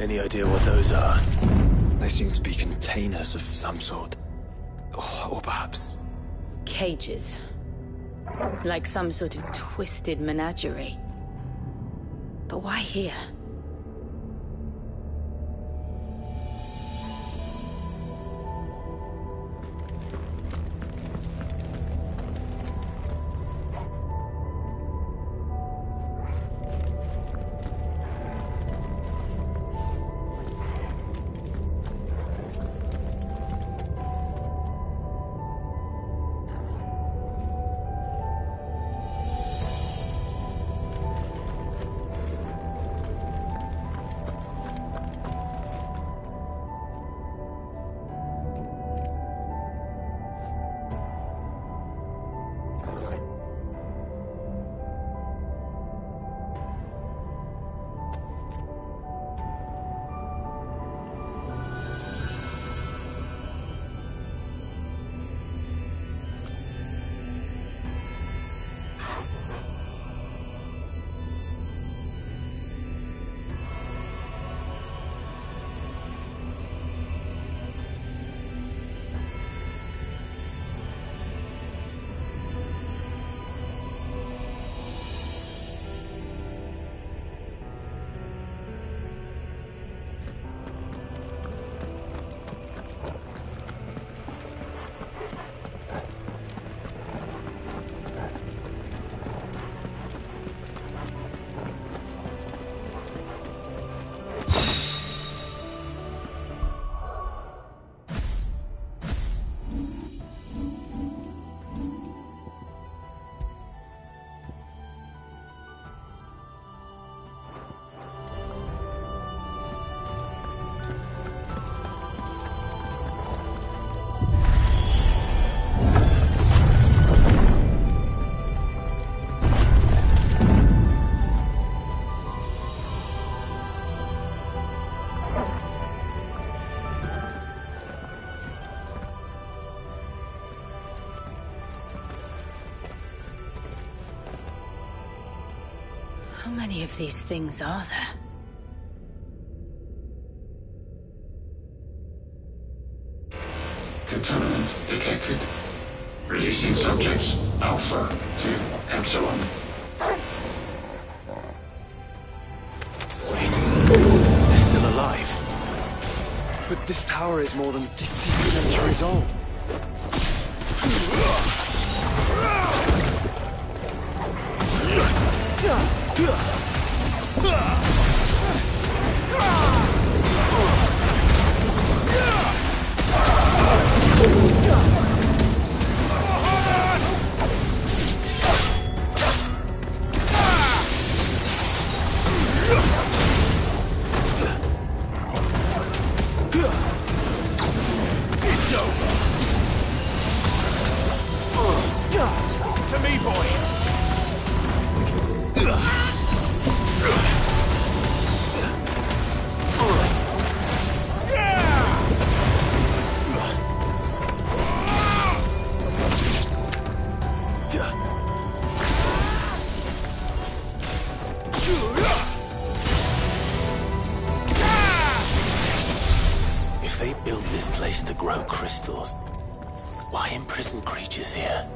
Any idea what those are? They seem to be containers of some sort. Or perhaps... cages. Like some sort of twisted menagerie. But why here? How many of these things are there? Contaminant detected. Releasing subjects Alpha to Epsilon. Wait, they're still alive. But this tower is more than 15 centuries old. It's over. To me, boy. If they built this place to grow crystals, why imprison creatures here?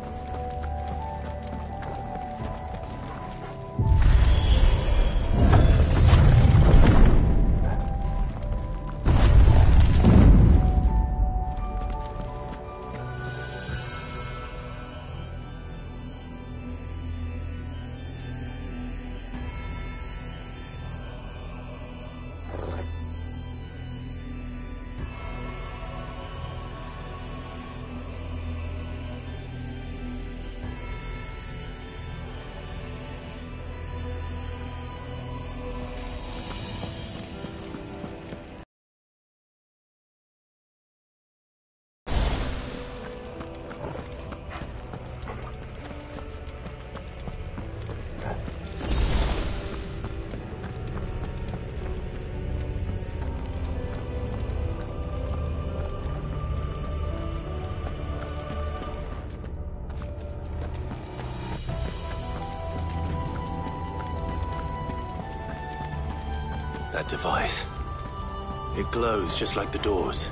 That device. It glows just like the doors.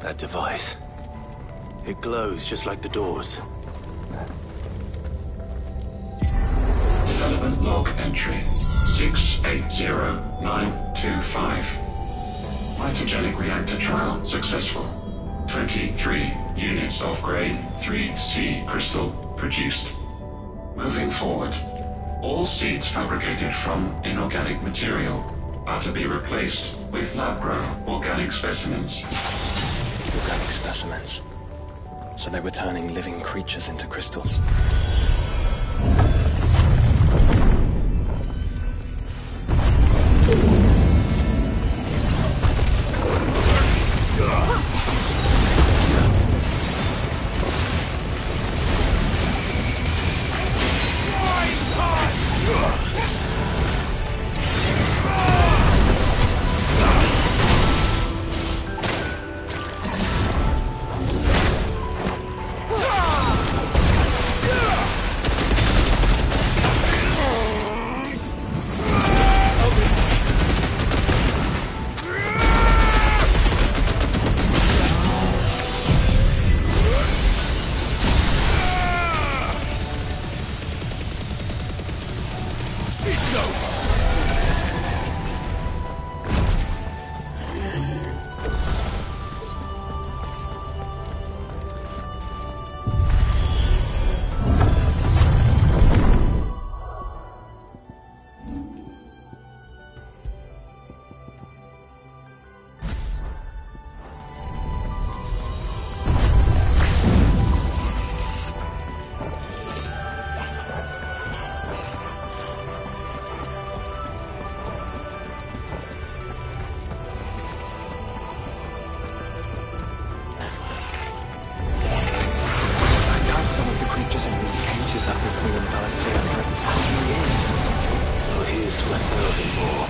That device. It glows just like the doors. Development log entry 680925. Mitogenic reactor trial successful. 23 units of grade 3C crystal produced. Moving forward, all seeds fabricated from inorganic material are to be replaced with lab-grown organic specimens. Organic specimens. So they were turning living creatures into crystals. Oh, here's to 1,000 more.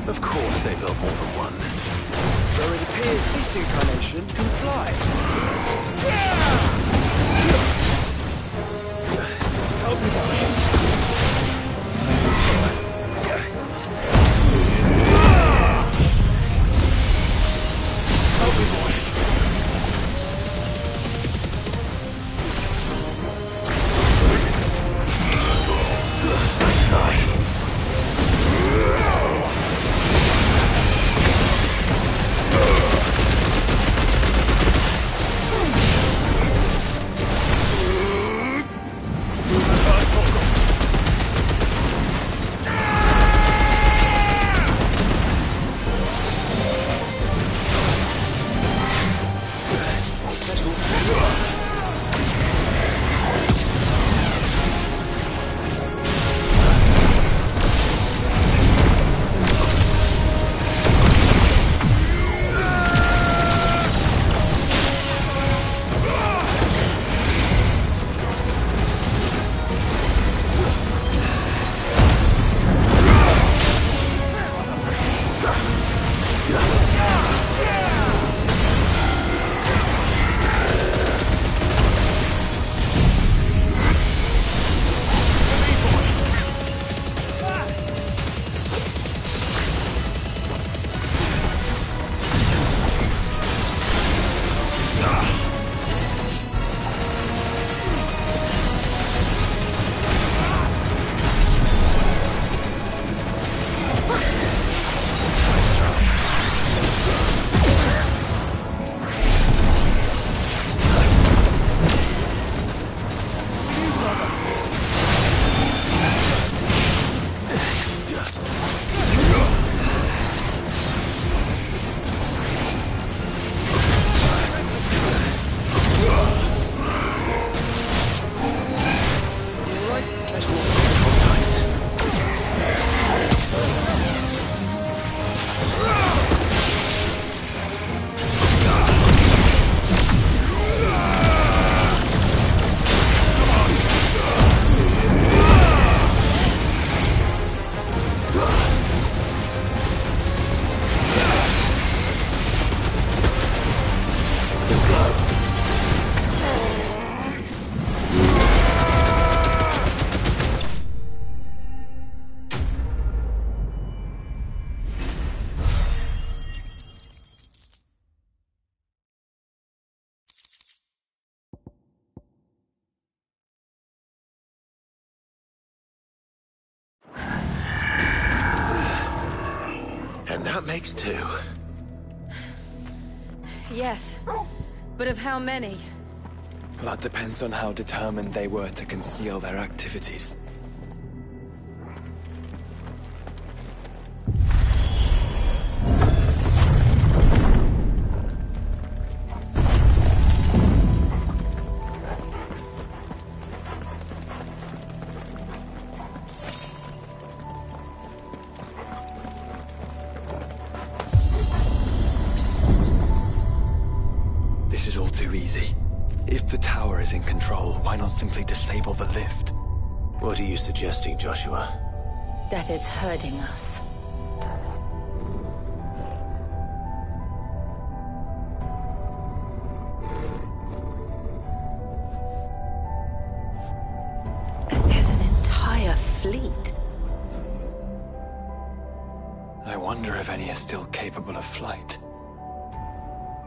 Of course they built more than one. Though it appears this incarnation can fly. Help me, boy. Help me, boy. And that makes two. Yes, but of how many? That depends on how determined they were to conceal their activities. This is all too easy. If the tower is in control, why not simply disable the lift? What are you suggesting, Joshua? That it's hurting us. There's an entire fleet. I wonder if any are still capable of flight.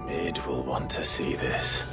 Mid will want to see this.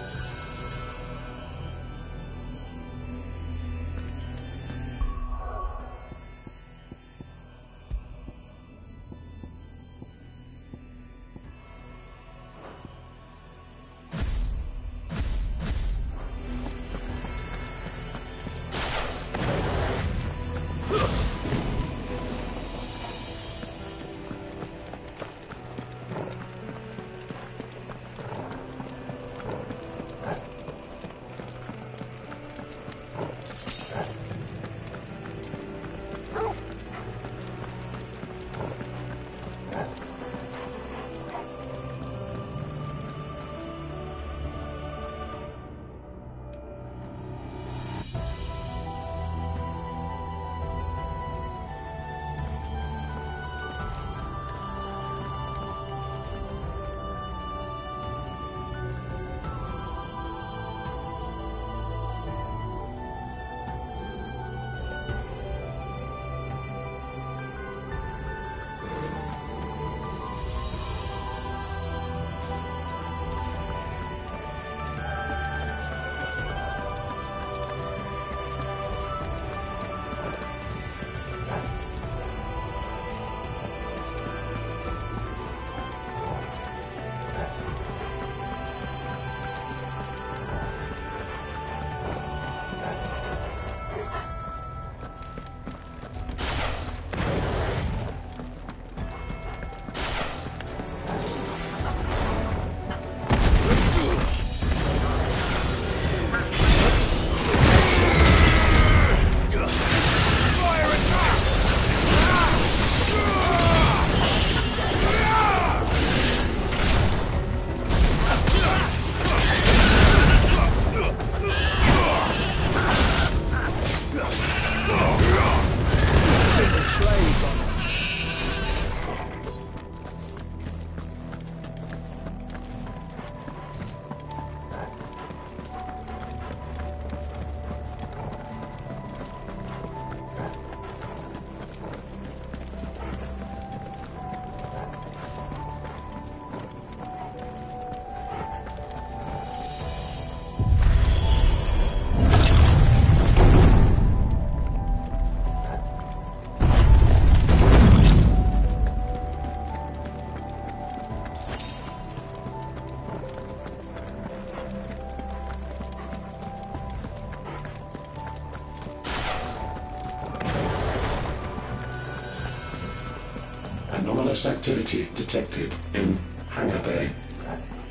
Anomalous activity detected in Hangar Bay.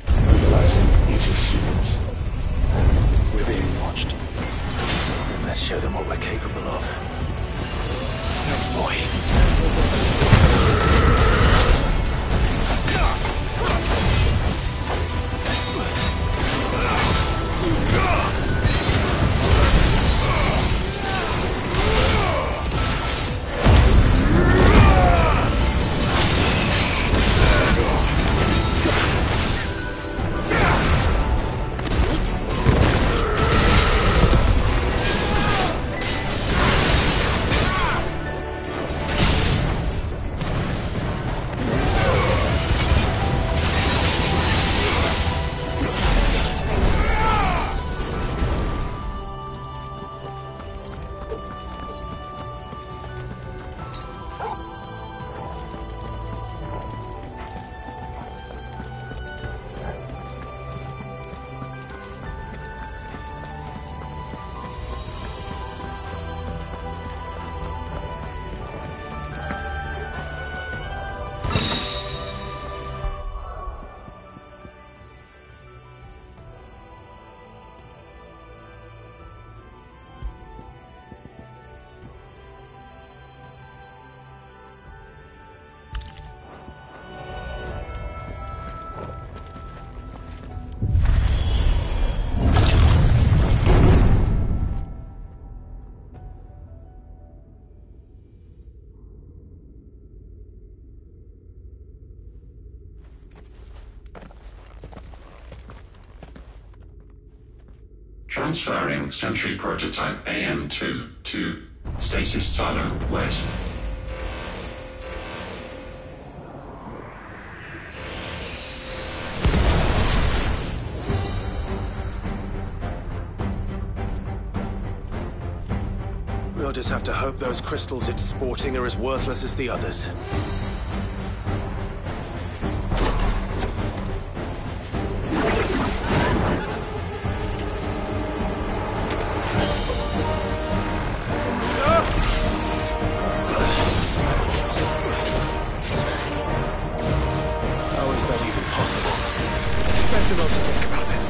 Mobilizing Aegis units. We're being watched. Let's show them what we're capable of. Thanks, boy. Transferring Sentry Prototype AM2 to Stasis Silo West. We'll just have to hope those crystals it's sporting are as worthless as the others. How is that even possible? Better not to think about it.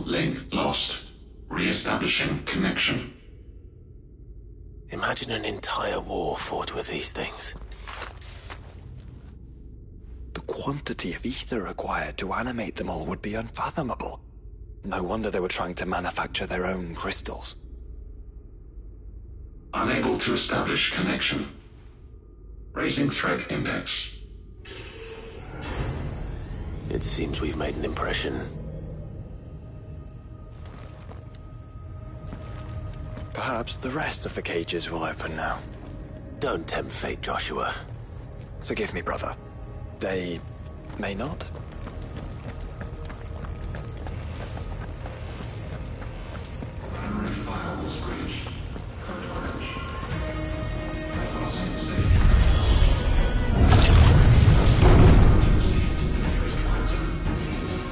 link lost. Re-establishing connection. Imagine an entire war fought with these things. The quantity of ether required to animate them all would be unfathomable. No wonder they were trying to manufacture their own crystals. Unable to establish connection. Raising threat index. It seems we've made an impression. Perhaps the rest of the cages will open now. Don't tempt fate, Joshua. Forgive me, brother. They may not? Primary firewalls breached. Code orange. Bypassing safety. Proceed to the nearest counter immediately.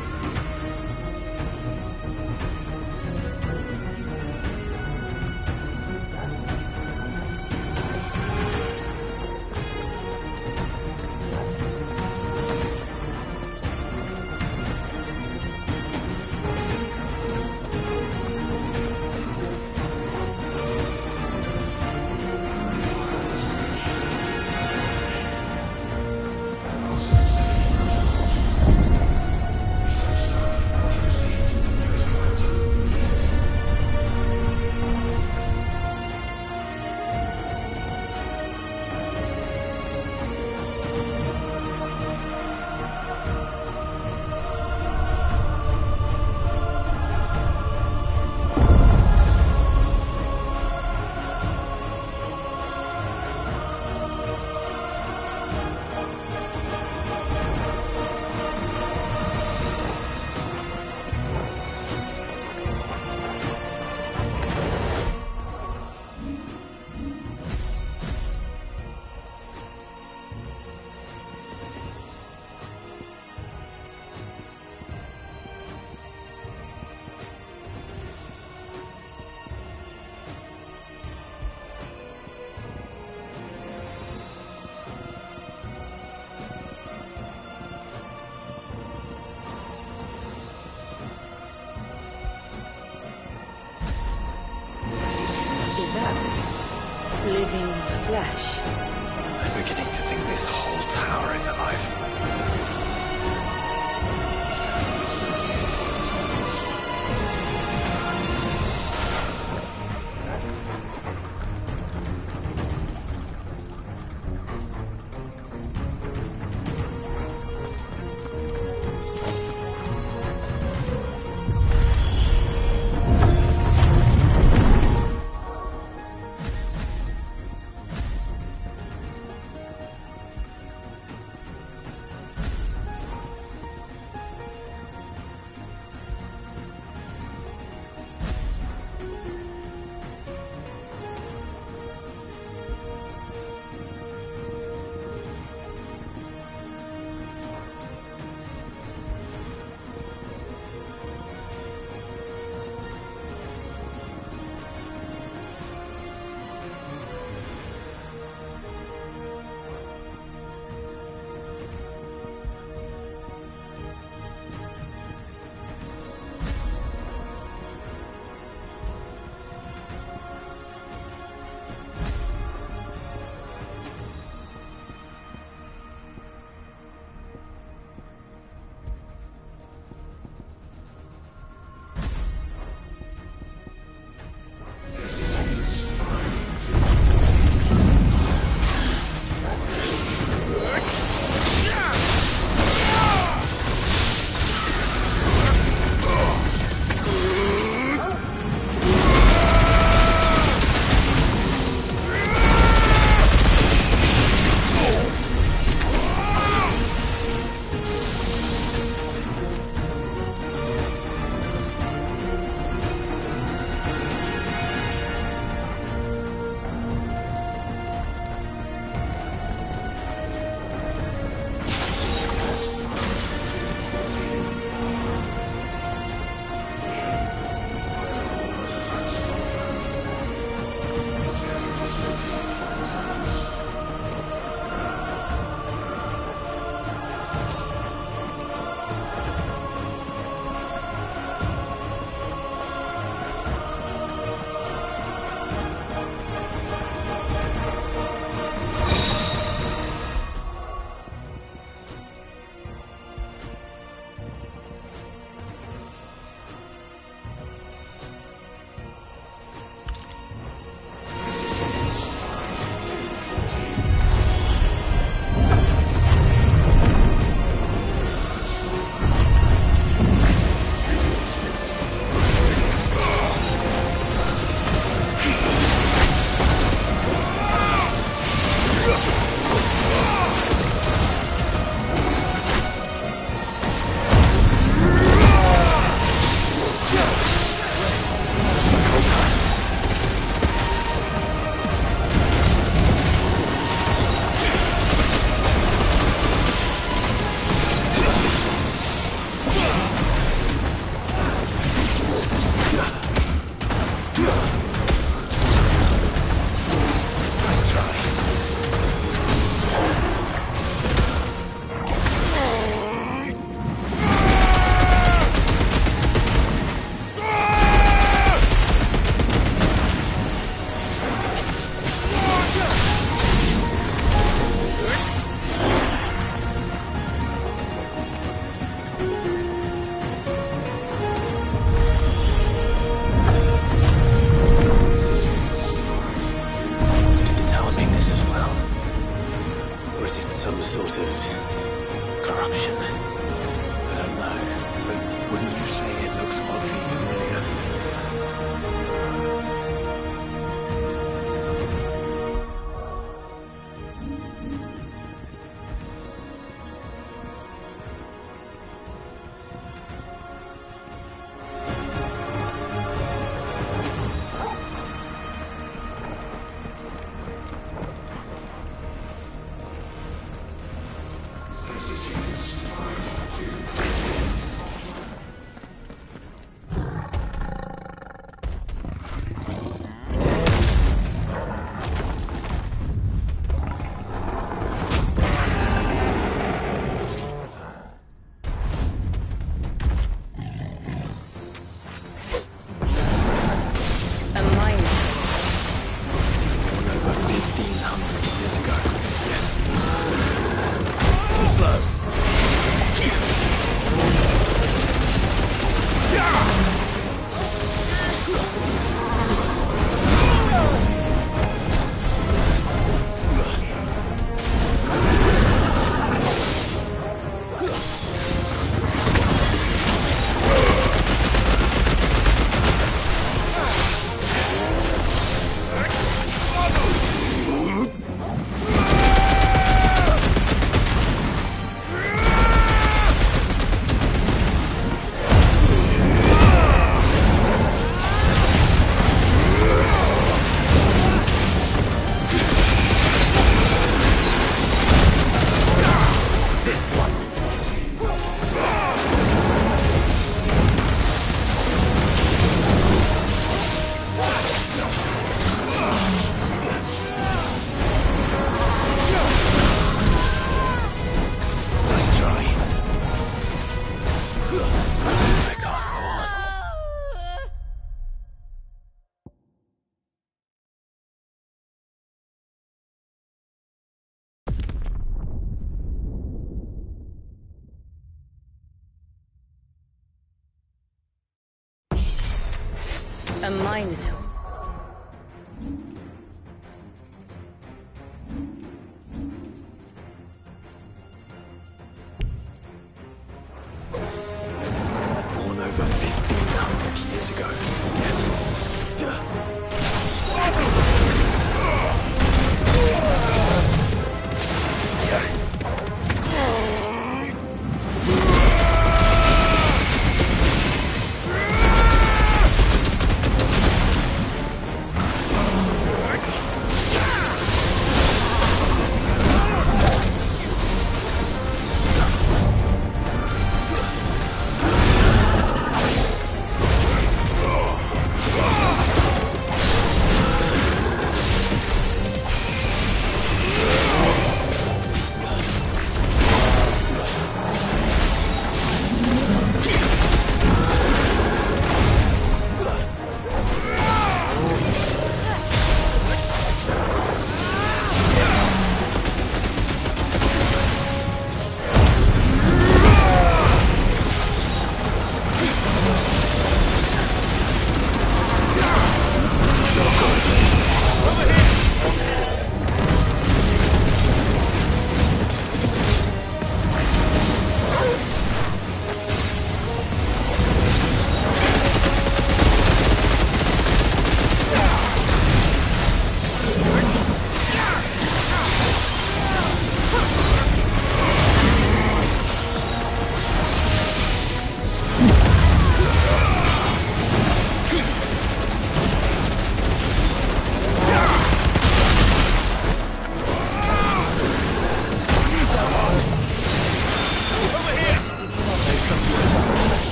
Living flesh. I'm beginning to think this whole tower is alive. A minotaur. Born over 1,500 years ago.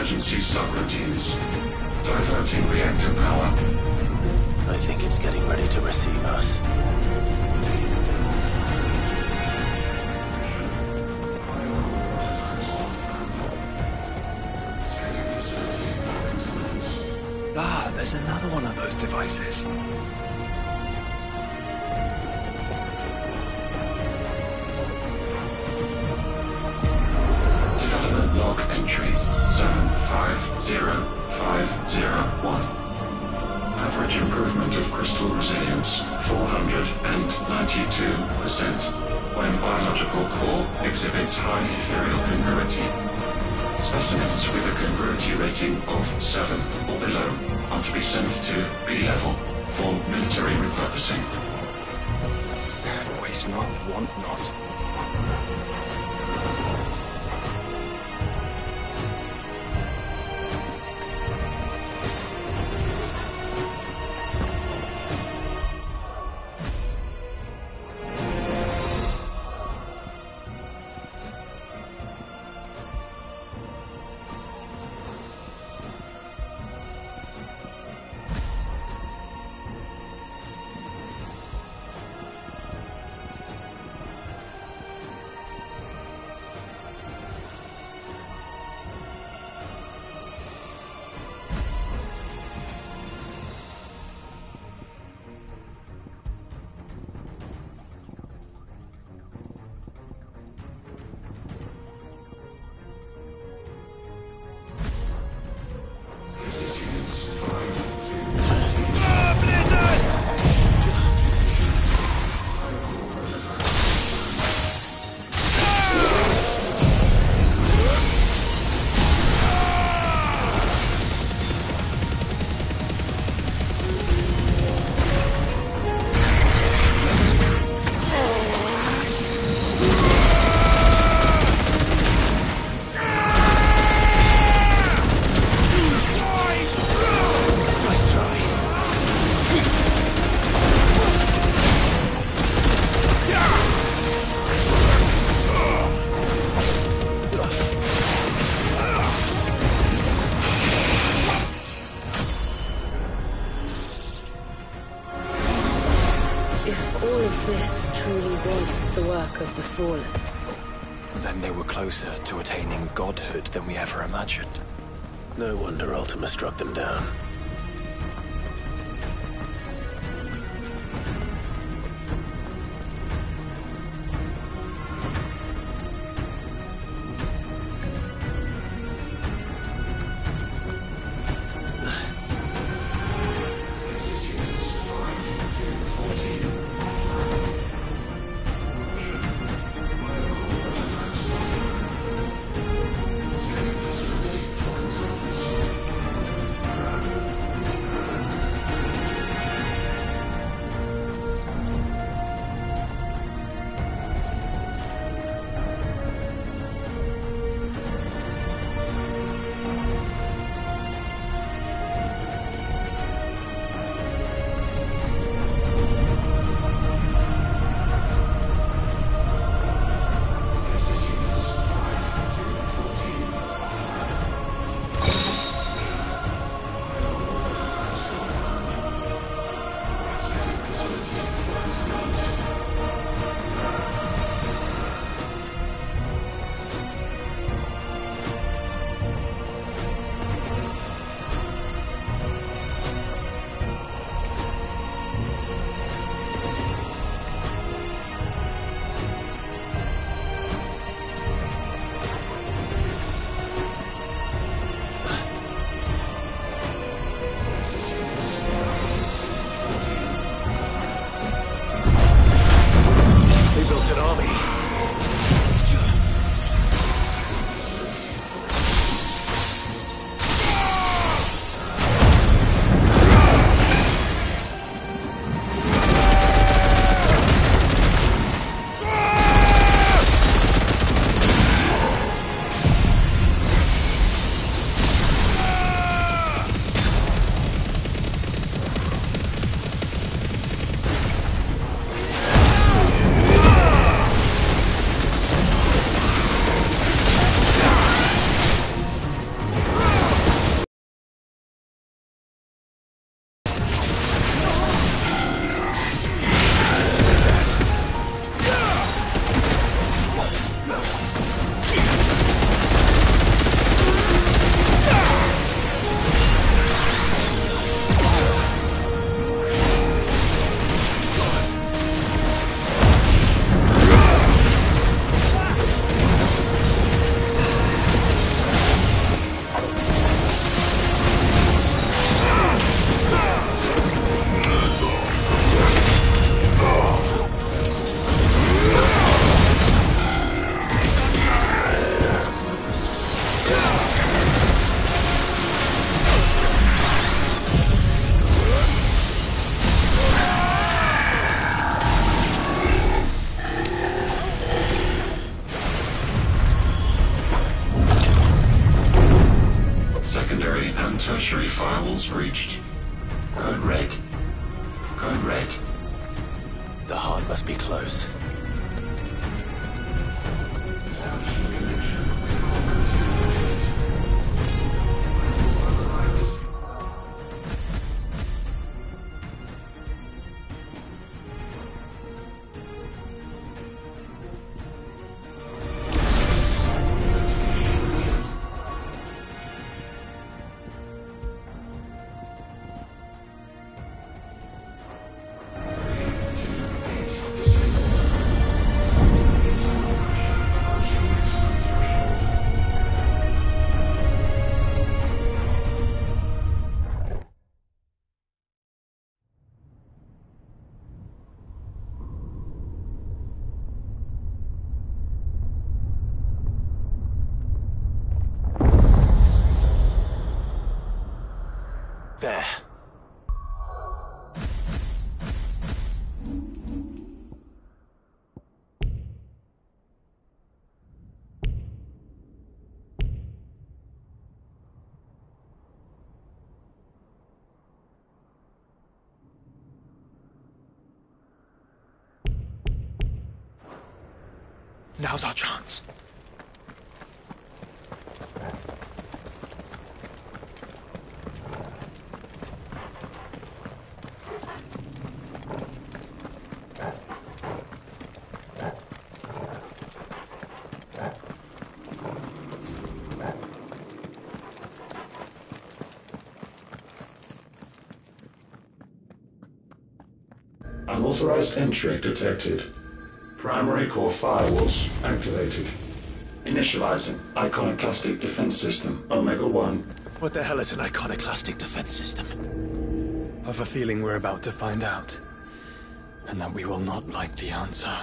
emergency subroutines. Diverting reactor power. I think it's getting ready to receive us. Ah, there's another one of those devices. Development log entry 750501. Average improvement of crystal resilience, 492%, when biological core exhibits high ethereal congruity. Specimens with a congruity rating of 7 or below are to be sent to B level for military repurposing. Waste not, want not. Of the Fallen. Then they were closer to attaining godhood than we ever imagined. No wonder Ultima struck them down. and tertiary firewalls breached. Code red. Code red. The heart must be close. There. Now's our chance. Unauthorized entry detected. Primary core firewalls activated. Initializing iconoclastic defense system Omega-1. What the hell is an iconoclastic defense system? I've a feeling we're about to find out. And that we will not like the answer.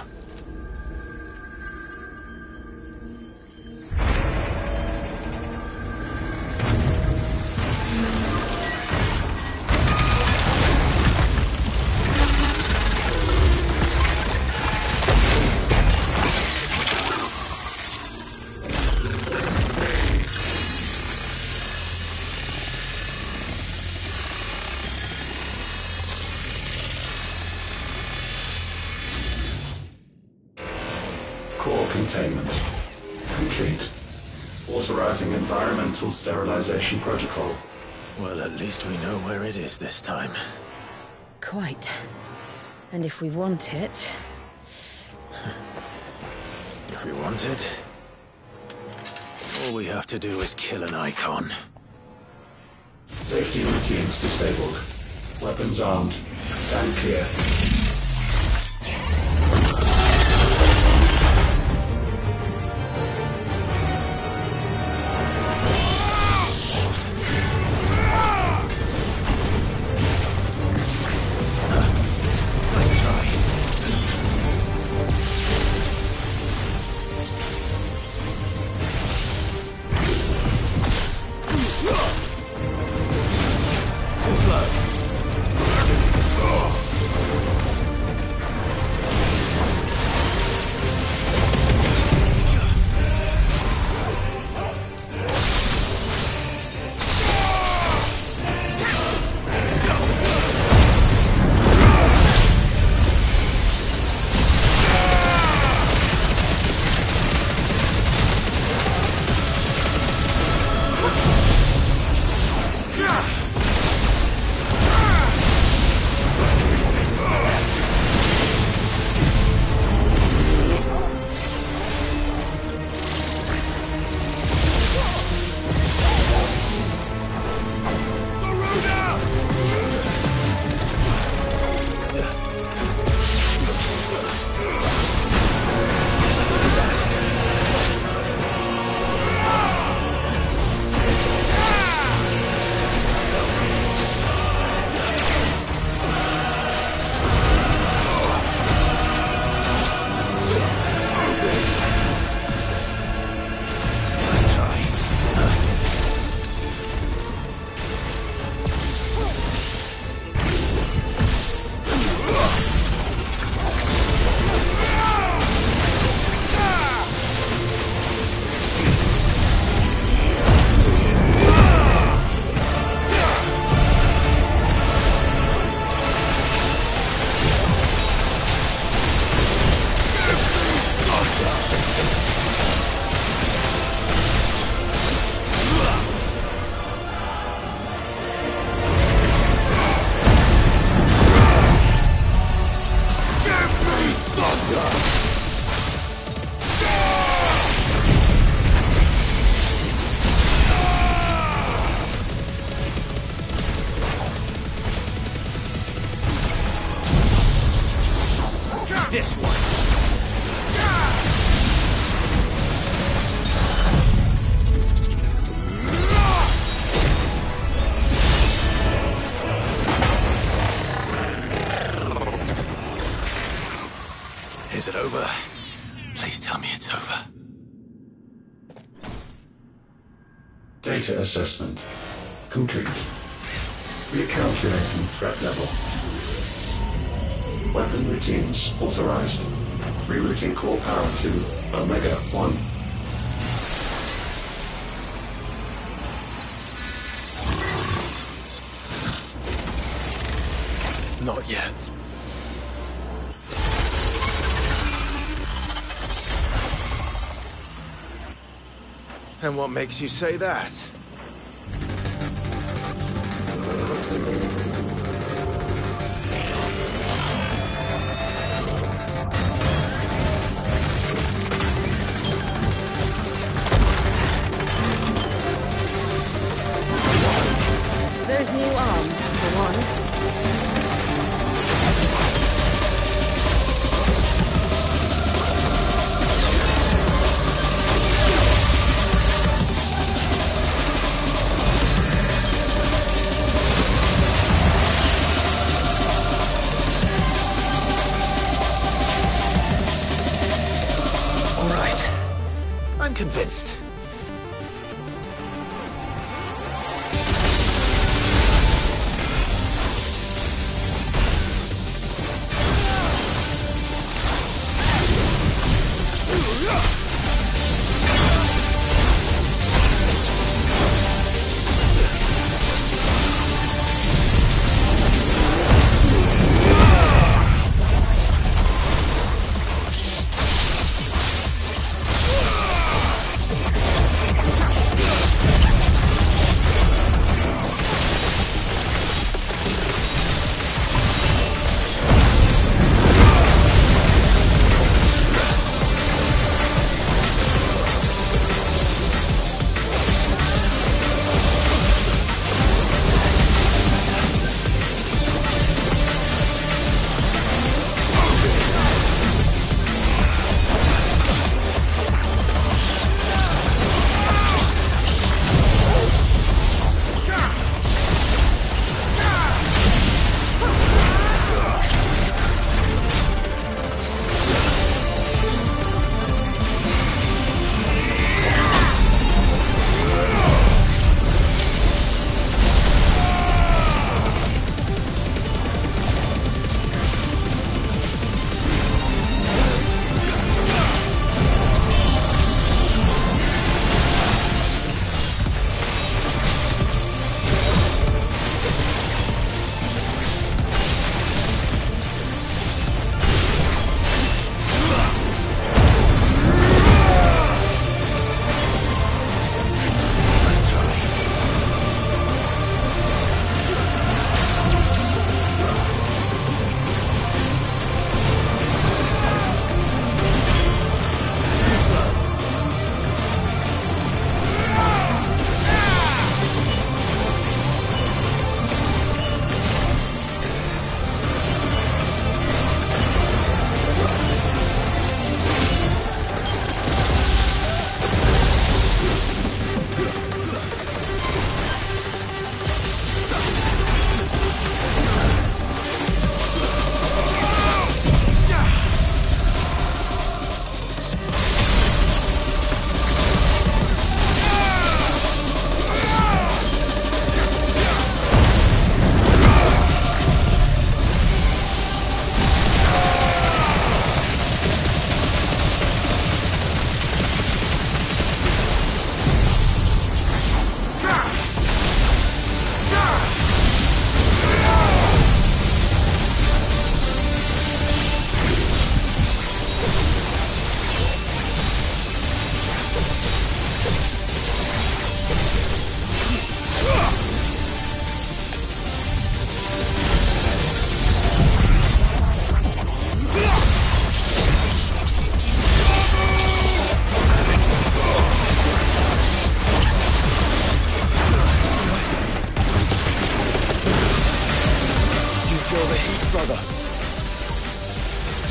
Core containment complete. Authorizing environmental sterilization protocol. Well, at least we know where it is this time. Quite. And if we want it... If we want it, all we have to do is kill an icon. Safety routines disabled. Weapons armed. Stand clear. Nice try. Too slow. Data assessment complete. Recalculating threat level. Weapon routines authorized. Rerouting core power to Omega 1. Not yet. And what makes you say that? Those new arms, for one. I'm convinced.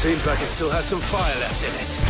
Seems like it still has some fire left in it.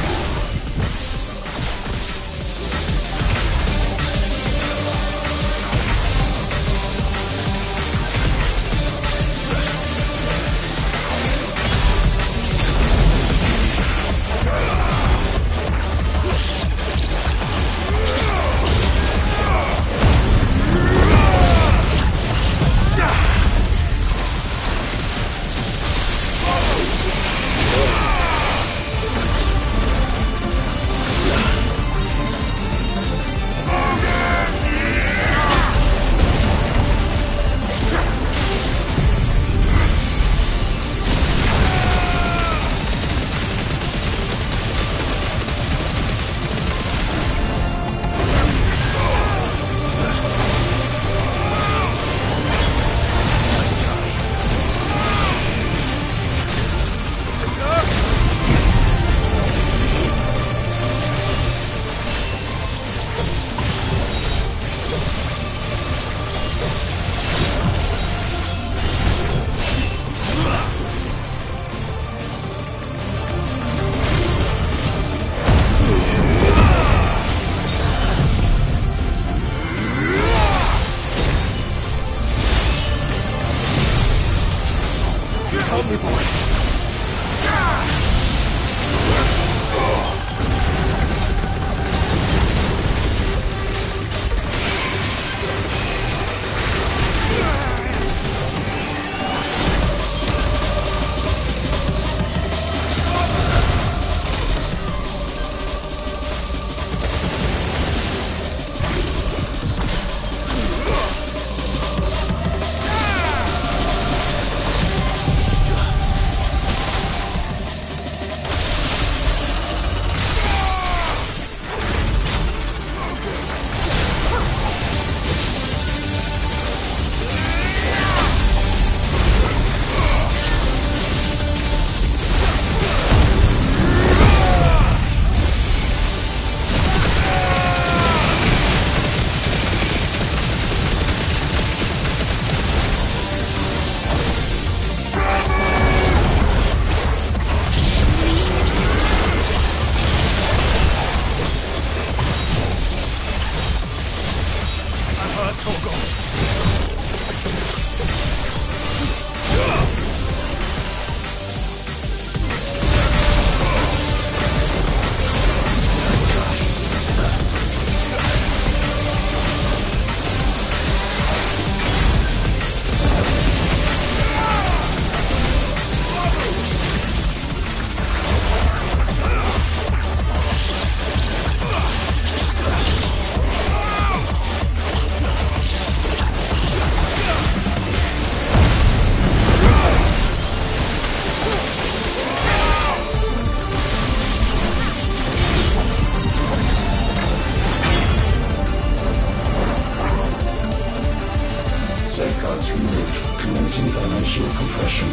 multi-dimensional compression.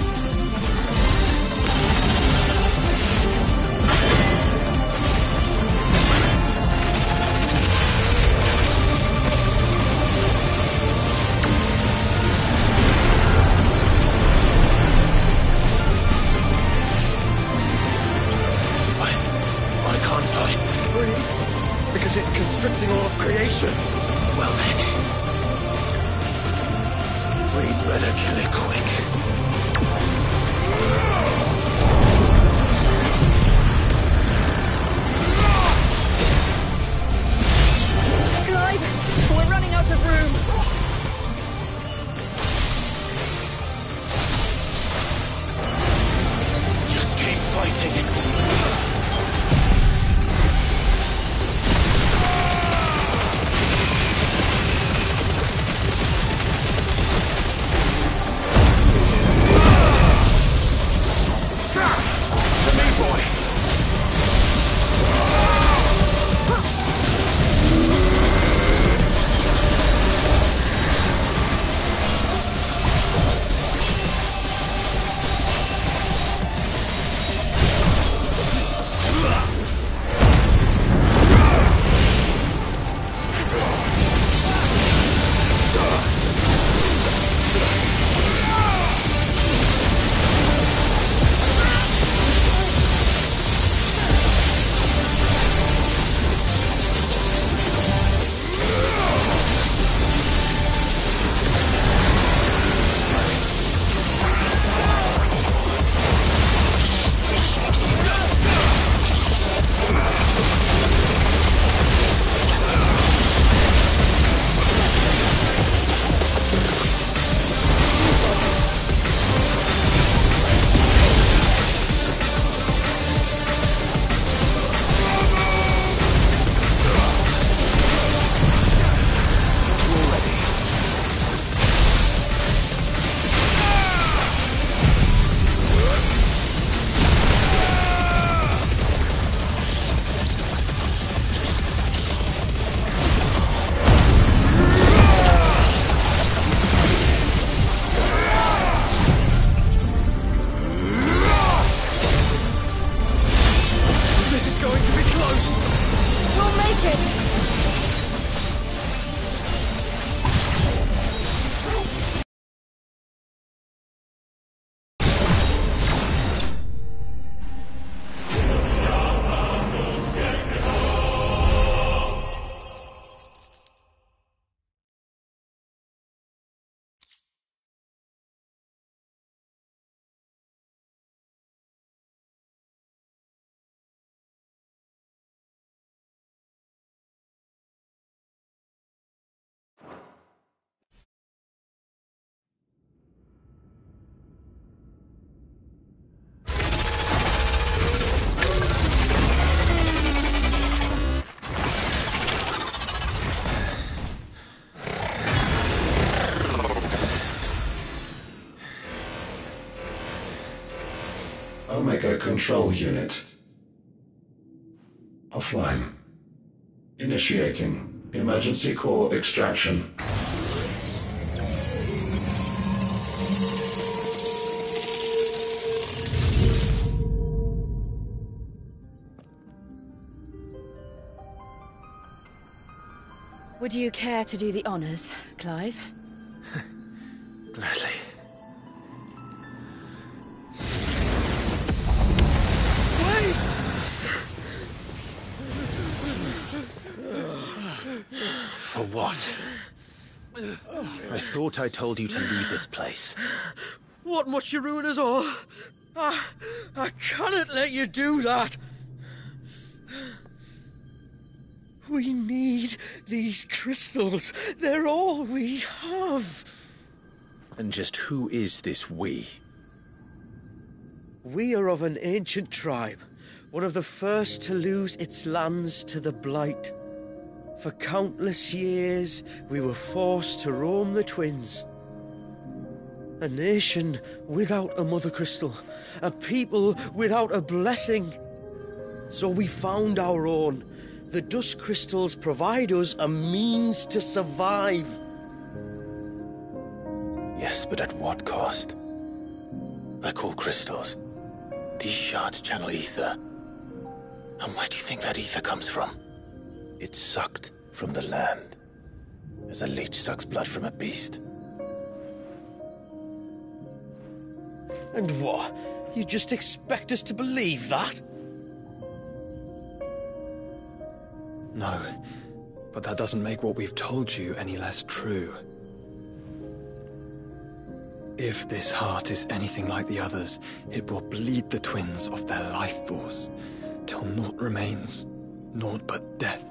Why can't I? Breathe. Because it's constricting all of creation. Well then, we'd better kill it quick. Clive, we're running out of room. Just keep fighting. Omega Control Unit. Offline. Initiating emergency core extraction. Would you care to do the honors, Clive? Gladly. For what? I thought I told you to leave this place. What must you ruin us all? I cannot let you do that. We need these crystals. They're all we have. And just who is this we? We are of an ancient tribe, one of the first to lose its lands to the Blight. For countless years, we were forced to roam the Twins. A nation without a mother crystal, a people without a blessing. So we found our own. The dust crystals provide us a means to survive. Yes. Yes, but at what cost? Like all crystals, these shards channel ether. And where do you think that ether comes from? It's sucked from the land, as a leech sucks blood from a beast. And what? You just expect us to believe that? No, but that doesn't make what we've told you any less true. If this heart is anything like the others, it will bleed the twins of their life force, till naught remains, naught but death.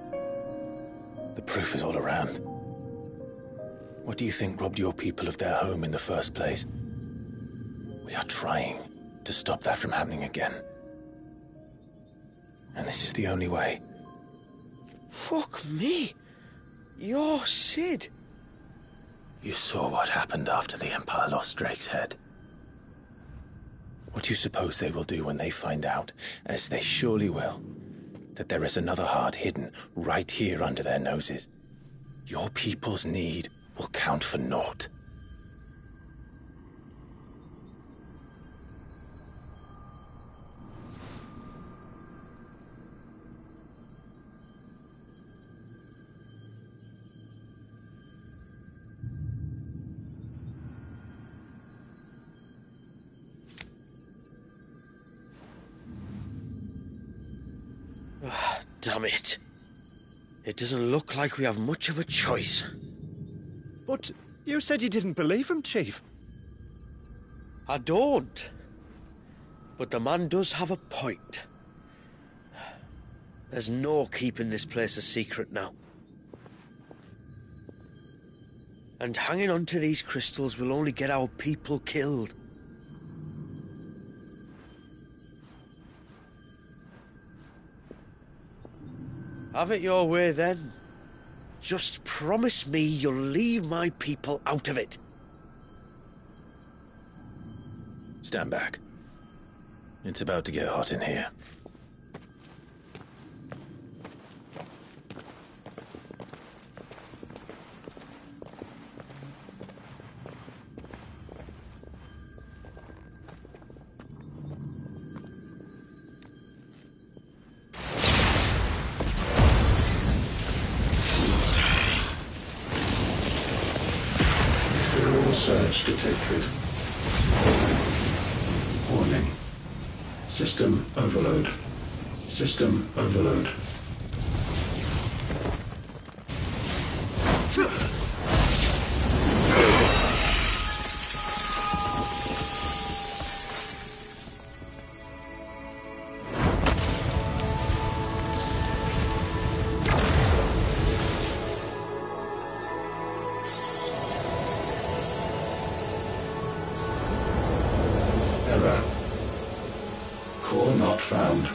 The proof is all around. What do you think robbed your people of their home in the first place? We are trying to stop that from happening again. And this is the only way. Fuck me. You're Sid. You saw what happened after the Empire lost Drake's head. What do you suppose they will do when they find out, as they surely will, that there is another heart hidden right here under their noses? Your people's need will count for naught. Damn it. It doesn't look like we have much of a choice. But you said you didn't believe him, Chief. I don't. But the man does have a point. There's no keeping this place a secret now. And hanging on to these crystals will only get our people killed. Have it your way, then. Just promise me you'll leave my people out of it. Stand back. It's about to get hot in here. Surge detected. Warning. System overload. System overload. Error. Core not found.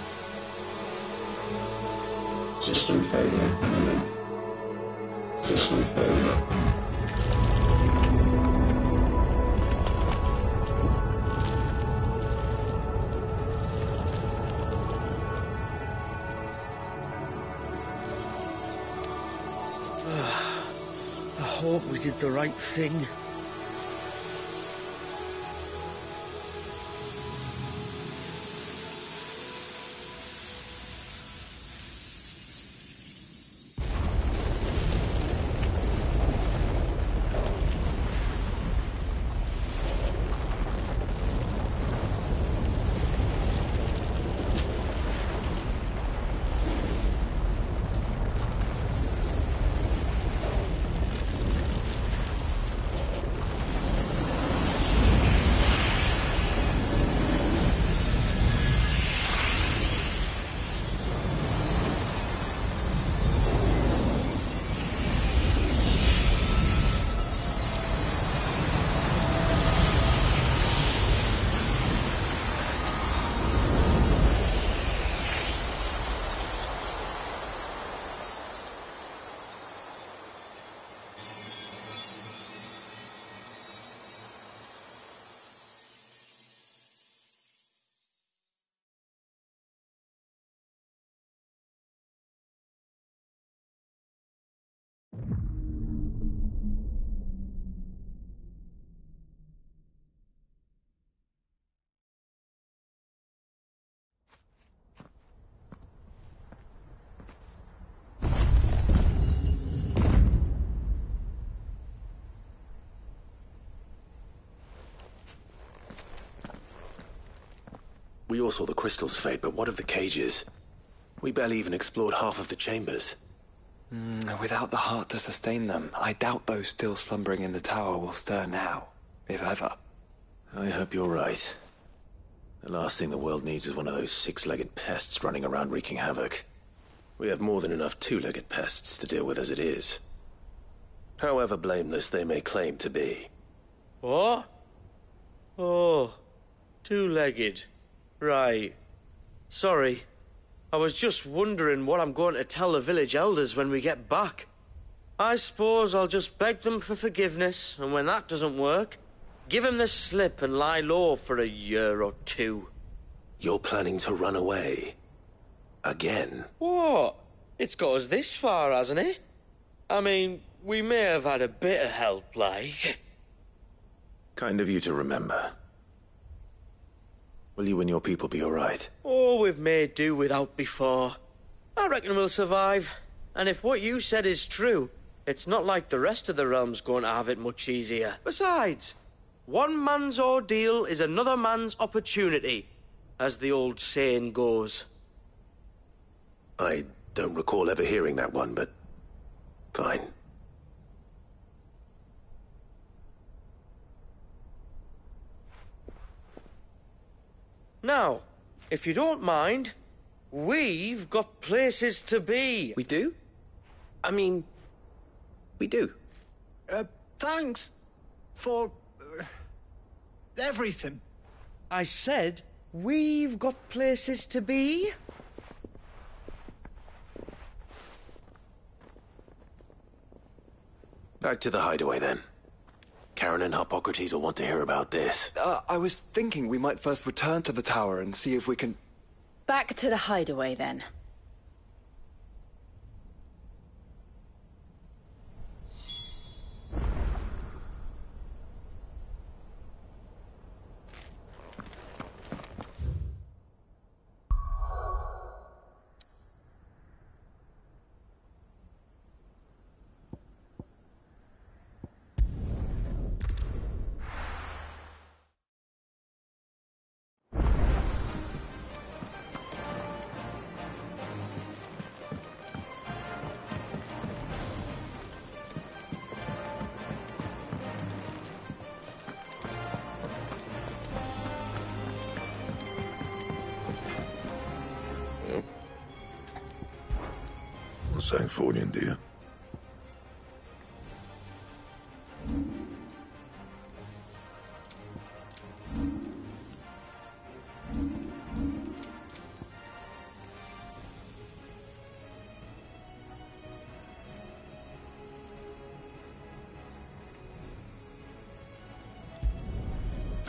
System failure imminent. System failure. I hope we did the right thing. We all saw the crystal's fate, but what of the cages? We barely even explored half of the chambers. Without the heart to sustain them, I doubt those still slumbering in the tower will stir now, if ever. I hope you're right. The last thing the world needs is one of those six-legged pests running around wreaking havoc. We have more than enough two-legged pests to deal with as it is. However blameless they may claim to be. What? Oh, two-legged. Right. Sorry. I was just wondering what I'm going to tell the village elders when we get back. I suppose I'll just beg them for forgiveness, and when that doesn't work, give them the slip and lie low for a year or two. You're planning to run away? Again? What? It's got us this far, hasn't it? I mean, we may have had a bit of help, like. Kind of you to remember. Will you and your people be alright? Oh, we've made do without before. I reckon we'll survive. And if what you said is true, it's not like the rest of the realm's going to have it much easier. Besides, one man's ordeal is another man's opportunity, as the old saying goes. I don't recall ever hearing that one, but fine. Now, if you don't mind, we've got places to be. We do? I mean, we do. Thanks for everything. I said, we've got places to be. Back to the hideaway, then. Karen and Hippocrates will want to hear about this. I was thinking we might first return to the tower and see if we can... Back to the hideaway, then. Sancfordian, dear.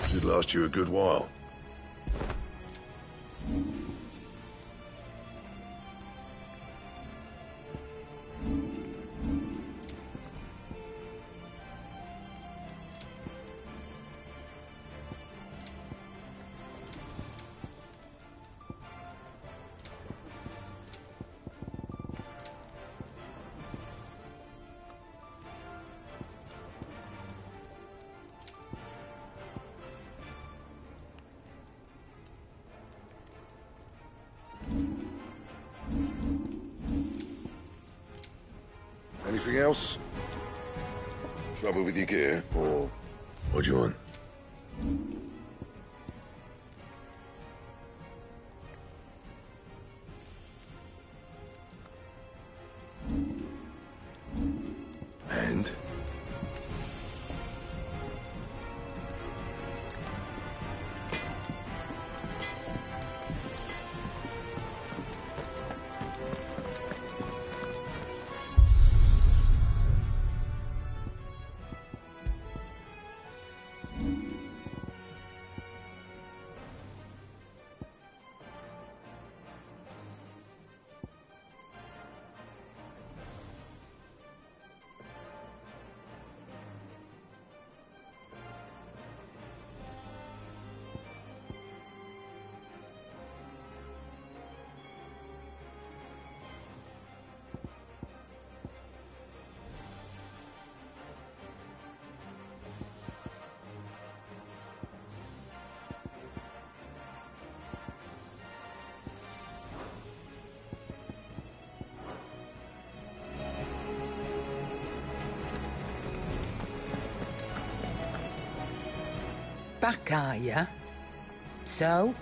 Should last you a good while. Anything else? Trouble with your gear, or what do you want? And? back, are you? So?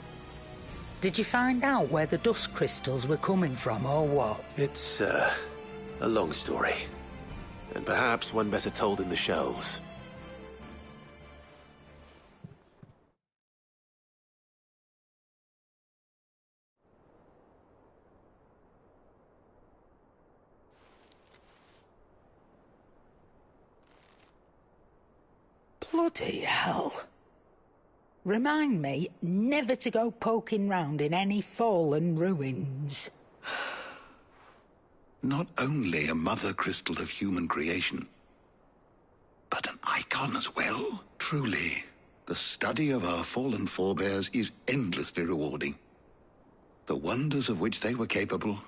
Did you find out where the dust crystals were coming from, or what? It's, a long story. And perhaps one better told in the shelves. Bloody hell. Remind me never to go poking round in any fallen ruins. Not only a mother crystal of human creation, but an icon as well. Truly, the study of our fallen forebears is endlessly rewarding. The wonders of which they were capable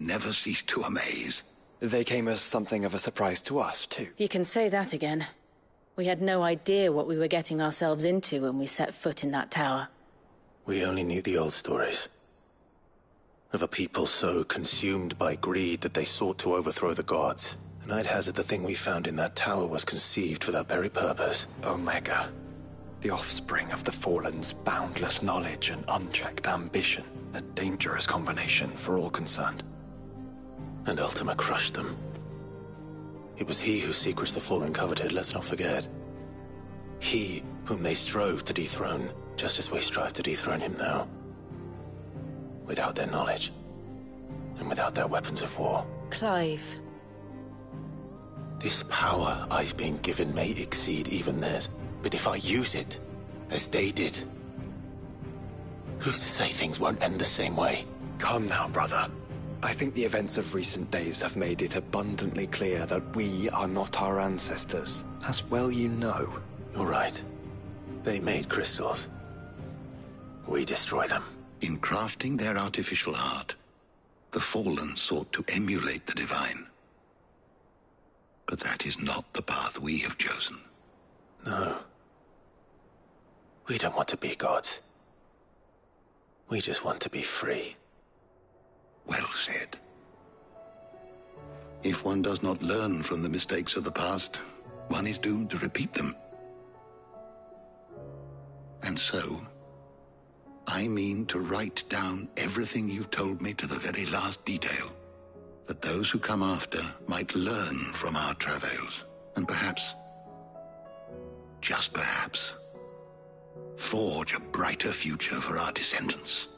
never cease to amaze. They came as something of a surprise to us, too. You can say that again. We had no idea what we were getting ourselves into when we set foot in that tower. We only knew the old stories. Of a people so consumed by greed that they sought to overthrow the gods. And I'd hazard the thing we found in that tower was conceived for that very purpose. Omega. The offspring of the Fallen's boundless knowledge and unchecked ambition. A dangerous combination for all concerned. And Ultima crushed them. It was he whose secrets the Fallen coveted, let's not forget. He whom they strove to dethrone, just as we strive to dethrone him now. Without their knowledge, and without their weapons of war. Clive. This power I've been given may exceed even theirs, but if I use it, as they did, who's to say things won't end the same way? Come now, brother. I think the events of recent days have made it abundantly clear that we are not our ancestors, as well you know. You're right. They made crystals. We destroy them. In crafting their artificial art, the Fallen sought to emulate the divine. But that is not the path we have chosen. No. We don't want to be gods. We just want to be free. Well said. If one does not learn from the mistakes of the past, one is doomed to repeat them. And so, I mean to write down everything you told me to the very last detail, that those who come after might learn from our travails, and perhaps, just perhaps, forge a brighter future for our descendants.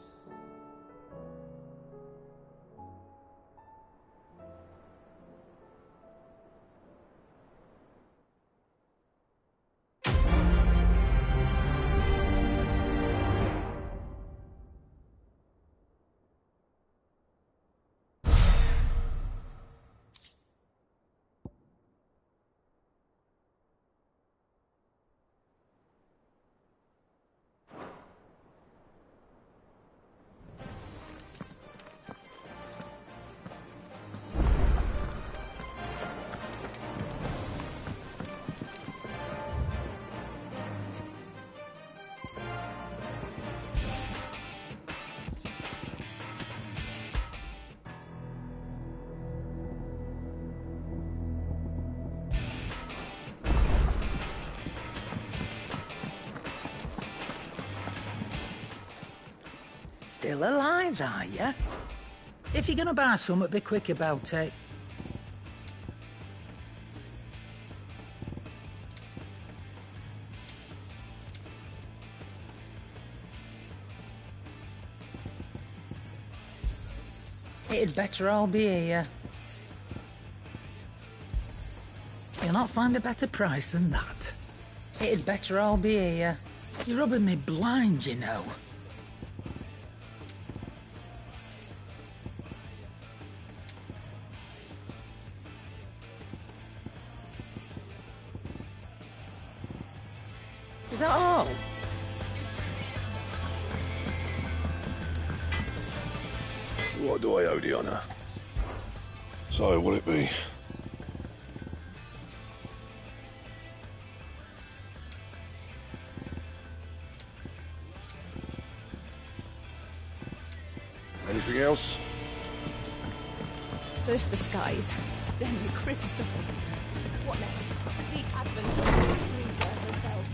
Still alive, are you? If you're gonna buy something, be quick about it. It'd better all be here. You'll not find a better price than that. It'd better all be here. You're rubbing me blind, you know. Is that all? What do I owe the honour? So, what'll it be? Anything else? First the skies, then the crystal. What next? The advent of the Reaper herself.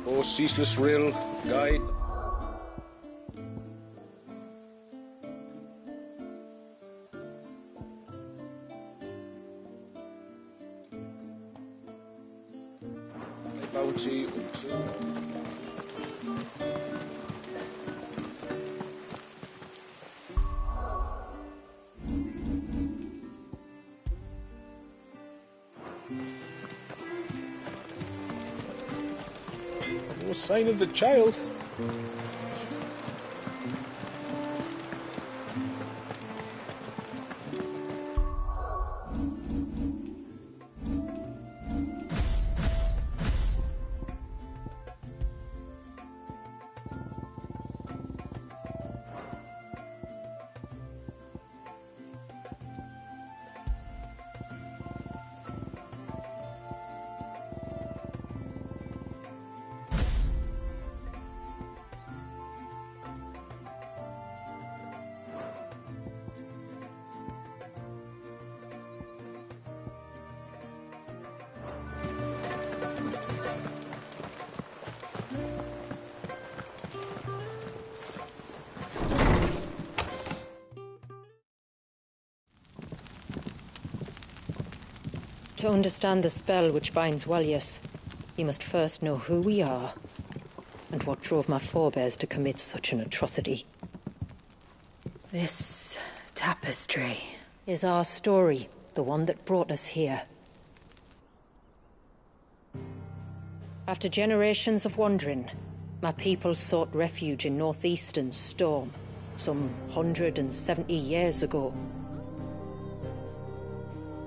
O ceaseless rill, guide. Bounty no sign of the child. To understand the spell which binds Walyas, you must first know who we are, and what drove my forebears to commit such an atrocity. This tapestry is our story, the one that brought us here. After generations of wandering, my people sought refuge in northeastern Storm, some 170 years ago.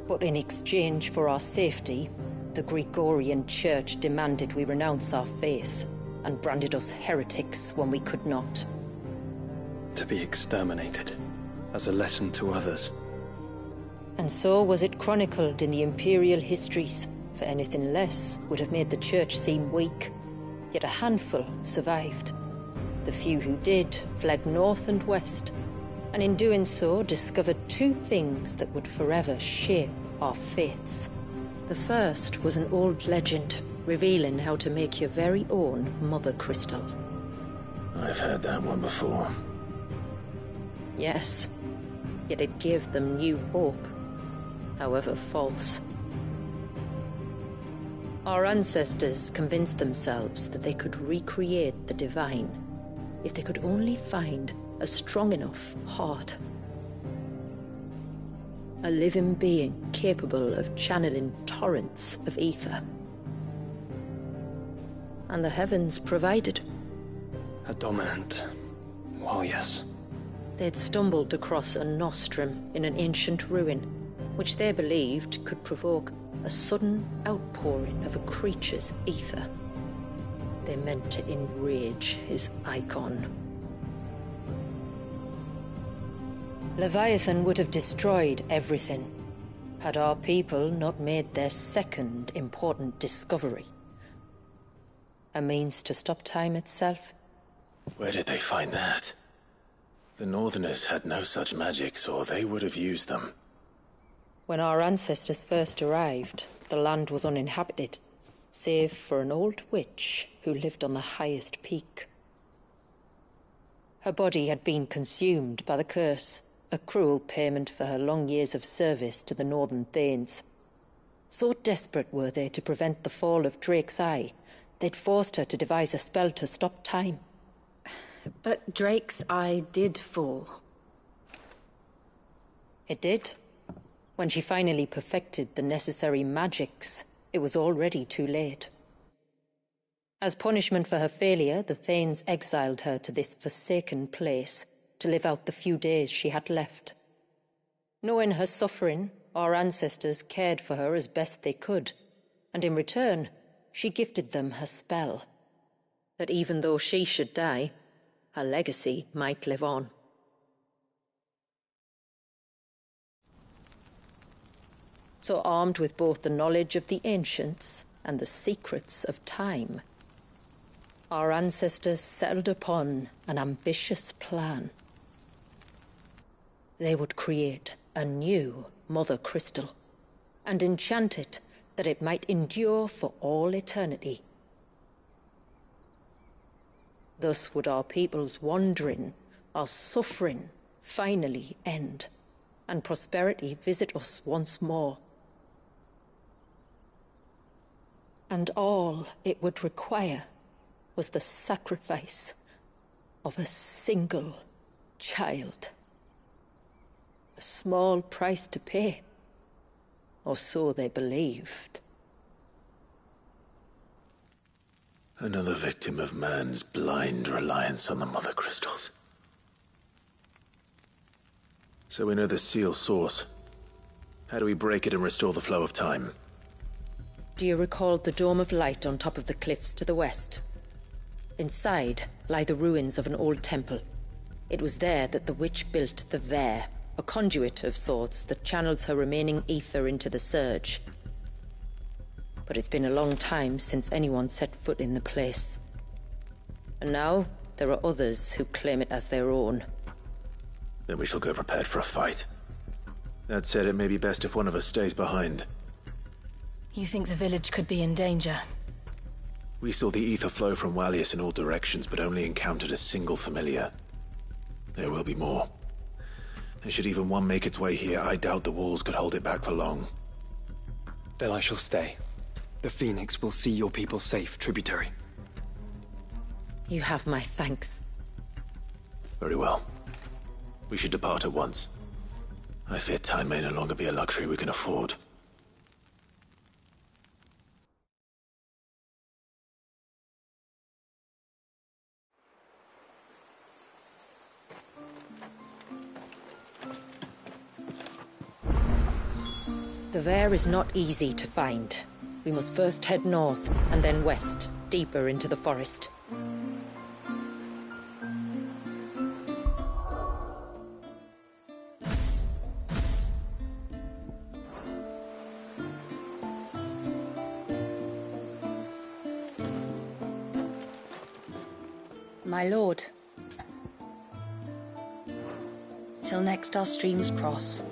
But in exchange for our safety, the Gregorian Church demanded we renounce our faith, and branded us heretics when we could not. To be exterminated, as a lesson to others. And so was it chronicled in the Imperial histories, for anything less would have made the Church seem weak. Yet a handful survived. The few who did fled north and west, and in doing so discovered two things that would forever shape our fates. The first was an old legend, revealing how to make your very own Mother Crystal. I've heard that one before. Yes, yet it gave them new hope, however false. Our ancestors convinced themselves that they could recreate the divine if they could only find a strong enough heart. A living being capable of channeling torrents of ether. And the heavens provided. A dominant Walyas. They'd stumbled across a nostrum in an ancient ruin, which they believed could provoke a sudden outpouring of a creature's ether. They meant to enrage his icon. Leviathan would have destroyed everything, had our people not made their second important discovery. A means to stop time itself. Where did they find that? The Northerners had no such magics, or they would have used them. When our ancestors first arrived, the land was uninhabited, save for an old witch who lived on the highest peak. Her body had been consumed by the curse, a cruel payment for her long years of service to the Northern Thanes. So desperate were they to prevent the fall of Drake's Eye, they'd forced her to devise a spell to stop time. But Drake's Eye did fall. It did. When she finally perfected the necessary magics, it was already too late. As punishment for her failure, the Thanes exiled her to this forsaken place to live out the few days she had left. Knowing her suffering, our ancestors cared for her as best they could, and in return, she gifted them her spell. That even though she should die, her legacy might live on. So armed with both the knowledge of the ancients and the secrets of time, our ancestors settled upon an ambitious plan. They would create a new Mother Crystal and enchant it that it might endure for all eternity. Thus would our people's wandering, our suffering, finally end, and prosperity visit us once more. And all it would require was the sacrifice of a single child. A small price to pay, or so they believed. Another victim of man's blind reliance on the Mother Crystals. So we know the seal's source. How do we break it and restore the flow of time? Do you recall the dome of light on top of the cliffs to the west? Inside lie the ruins of an old temple. It was there that the witch built the Ver, a conduit of sorts that channels her remaining ether into the surge. But it's been a long time since anyone set foot in the place. And now there are others who claim it as their own. Then we shall go prepared for a fight. That said, it may be best if one of us stays behind. You think the village could be in danger? We saw the ether flow from Wallius in all directions, but only encountered a single familiar. There will be more. And should even one make its way here, I doubt the walls could hold it back for long. Then I shall stay. The Phoenix will see your people safe, tributary. You have my thanks. Very well. We should depart at once. I fear time may no longer be a luxury we can afford. The Ver is not easy to find. We must first head north, and then west, deeper into the forest. My lord. Till next our streams cross.